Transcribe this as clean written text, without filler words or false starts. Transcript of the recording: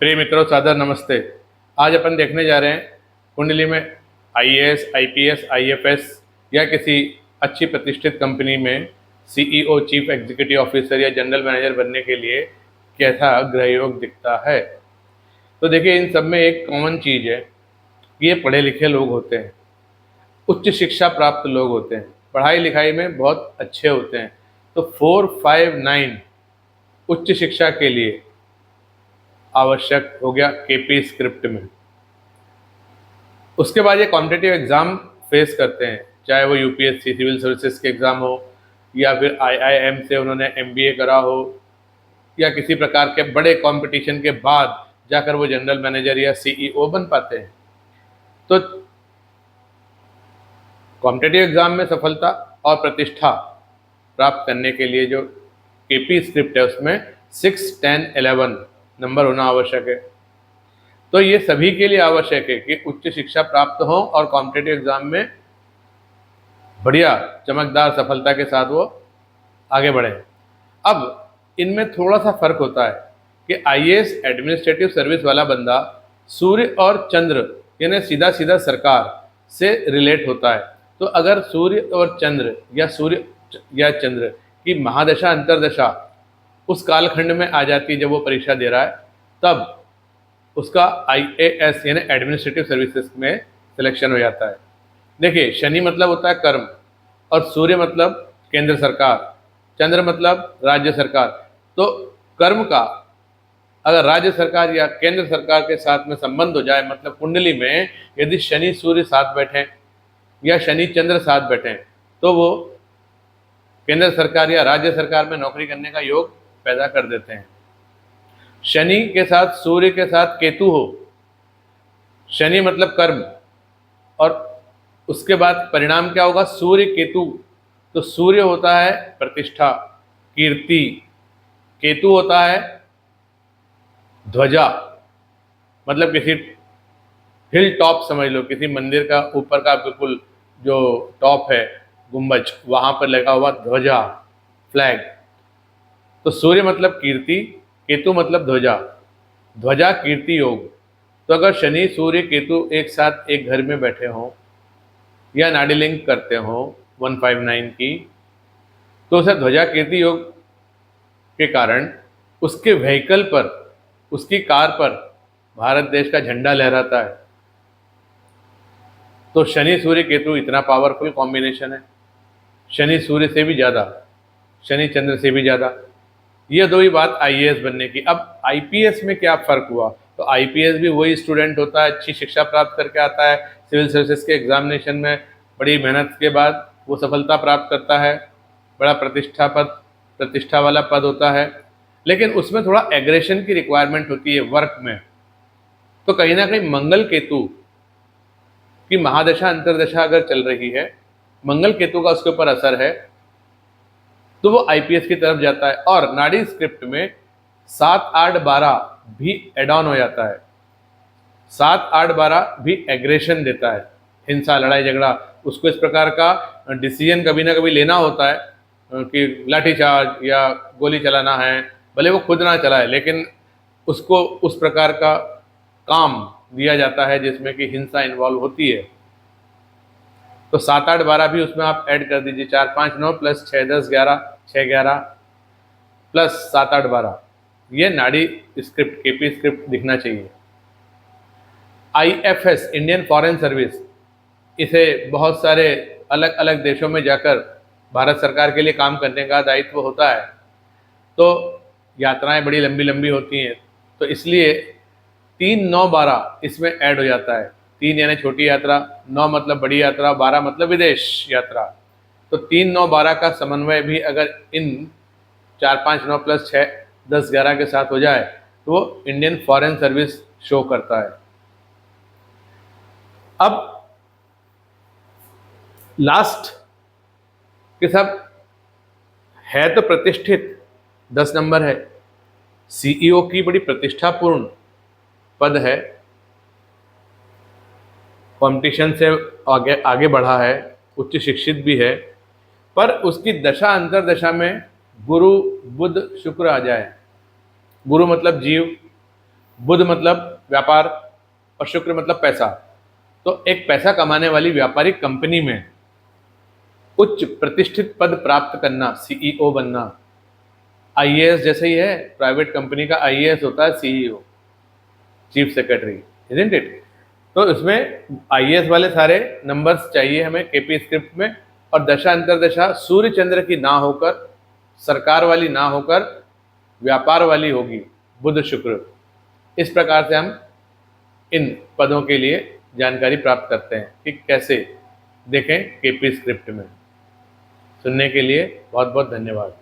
प्रिय मित्रों, सादर नमस्ते। आज अपन देखने जा रहे हैं कुंडली में आईएएस, आईपीएस, आईएफएस या किसी अच्छी प्रतिष्ठित कंपनी में सीईओ, चीफ एग्जीक्यूटिव ऑफिसर या जनरल मैनेजर बनने के लिए कैसा ग्रह योग दिखता है। तो देखिए, इन सब में एक कॉमन चीज़ है कि ये पढ़े लिखे लोग होते हैं, उच्च शिक्षा प्राप्त लोग होते हैं, पढ़ाई लिखाई में बहुत अच्छे होते हैं। तो 459 उच्च शिक्षा के लिए आवश्यक हो गया केपी स्क्रिप्ट में। उसके बाद ये कॉम्पिटिटिव एग्ज़ाम फेस करते हैं, चाहे वो यूपीएससी सिविल सर्विसेज के एग्ज़ाम हो या फिर आईआईएम से उन्होंने एमबीए करा हो या किसी प्रकार के बड़े कंपटीशन के बाद जाकर वो जनरल मैनेजर या सीईओ बन पाते हैं। तो कॉम्पिटिटिव एग्ज़ाम में सफलता और प्रतिष्ठा प्राप्त करने के लिए जो केपी स्क्रिप्ट है उसमें 6, 10, 11 नंबर होना आवश्यक है। तो ये सभी के लिए आवश्यक है कि उच्च शिक्षा प्राप्त हो और कॉम्पिटिटिव एग्जाम में बढ़िया चमकदार सफलता के साथ वो आगे बढ़े। अब इनमें थोड़ा सा फर्क होता है कि आईएएस एडमिनिस्ट्रेटिव सर्विस वाला बंदा सूर्य और चंद्र यानी सीधा सीधा सरकार से रिलेट होता है। तो अगर सूर्य और चंद्र या सूर्य या चंद्र की महादशा अंतरदशा उस कालखंड में आ जाती है जब वो परीक्षा दे रहा है, तब उसका आईएएस यानी एडमिनिस्ट्रेटिव सर्विसेज में सिलेक्शन हो जाता है। देखिए, शनि मतलब होता है कर्म और सूर्य मतलब केंद्र सरकार, चंद्र मतलब राज्य सरकार। तो कर्म का अगर राज्य सरकार या केंद्र सरकार के साथ में संबंध हो जाए, मतलब कुंडली में यदि शनि सूर्य साथ बैठे या शनि चंद्र साथ बैठे, तो वो केंद्र सरकार या राज्य सरकार में नौकरी करने का योग पैदा कर देते हैं। शनि के साथ सूर्य के साथ केतु हो, शनि मतलब कर्म, और उसके बाद परिणाम क्या होगा, सूर्य केतु। तो सूर्य होता है प्रतिष्ठा, कीर्ति, केतु होता है ध्वजा, मतलब किसी हिल टॉप समझ लो, किसी मंदिर का ऊपर का बिल्कुल जो टॉप है गुंबज, वहाँ पर लगा हुआ ध्वजा, फ्लैग। तो सूर्य मतलब कीर्ति, केतु मतलब ध्वजा, ध्वजा कीर्ति योग। तो अगर शनि सूर्य केतु एक साथ एक घर में बैठे हों या नाड़ी लिंक करते हों 159 की, तो उसे ध्वजा कीर्ति योग के कारण उसके व्हीकल पर, उसकी कार पर भारत देश का झंडा लहराता है। तो शनि सूर्य केतु इतना पावरफुल कॉम्बिनेशन है, शनि सूर्य से भी ज़्यादा, शनि चंद्र से भी ज़्यादा। ये दो ही बात आईएएस बनने की। अब आईपीएस में क्या फ़र्क हुआ, तो आईपीएस भी वही स्टूडेंट होता है, अच्छी शिक्षा प्राप्त करके आता है, सिविल सर्विसेज के एग्जामिनेशन में बड़ी मेहनत के बाद वो सफलता प्राप्त करता है, बड़ा प्रतिष्ठा वाला पद होता है, लेकिन उसमें थोड़ा एग्रेशन की रिक्वायरमेंट होती है वर्क में। तो कहीं ना कहीं मंगल केतु की महादशा अंतरदशा अगर चल रही है, मंगल केतु का उसके ऊपर असर है, तो वो आईपीएस की तरफ जाता है। और नाड़ी स्क्रिप्ट में 7, 8, 12 भी एड ऑन हो जाता है। 7, 8, 12 भी एग्रेशन देता है, हिंसा, लड़ाई झगड़ा। उसको इस प्रकार का डिसीजन कभी ना कभी लेना होता है कि लाठीचार्ज या गोली चलाना है, भले वो खुद ना चलाए, लेकिन उसको उस प्रकार का काम दिया जाता है जिसमें कि हिंसा इन्वॉल्व होती है। तो 7, 8, 12 भी उसमें आप ऐड कर दीजिए। 4, 5, 9 प्लस 6, 10, 11, 6, 11 प्लस 7, 8, 12, ये नाड़ी स्क्रिप्ट, केपी स्क्रिप्ट दिखना चाहिए। आईएफएस इंडियन फॉरेन सर्विस, इसे बहुत सारे अलग अलग देशों में जाकर भारत सरकार के लिए काम करने का दायित्व होता है। तो यात्राएं बड़ी लंबी लंबी होती हैं, तो इसलिए 3, 9, 12 इसमें ऐड हो जाता है। 3 यानी छोटी यात्रा, 9 मतलब बड़ी यात्रा, 12 मतलब विदेश यात्रा। तो 3, 9, 12 का समन्वय भी अगर इन 4, 5, 9 प्लस 6, 10, 11 के साथ हो जाए तो वो इंडियन फॉरेन सर्विस शो करता है। अब लास्ट के सब है तो प्रतिष्ठित, 10 नंबर है, सीईओ की बड़ी प्रतिष्ठापूर्ण पद है, कंपटीशन से आगे आगे बढ़ा है, उच्च शिक्षित भी है, पर उसकी दशा अंतरदशा में गुरु बुध शुक्र आ जाए। गुरु मतलब जीव, बुध मतलब व्यापार और शुक्र मतलब पैसा। तो एक पैसा कमाने वाली व्यापारिक कंपनी में उच्च प्रतिष्ठित पद प्राप्त करना, सीईओ बनना, आईएएस जैसे ही है, प्राइवेट कंपनी का आईएएस होता है CEO, chief secretary, isn't it. तो इसमें आईएएस वाले सारे नंबर्स चाहिए हमें केपी स्क्रिप्ट में, और दशा अंतरदशा सूर्य चंद्र की ना होकर, सरकार वाली ना होकर, व्यापार वाली होगी, बुध शुक्र। इस प्रकार से हम इन पदों के लिए जानकारी प्राप्त करते हैं कि कैसे, देखें केपी स्क्रिप्ट में। सुनने के लिए बहुत बहुत धन्यवाद।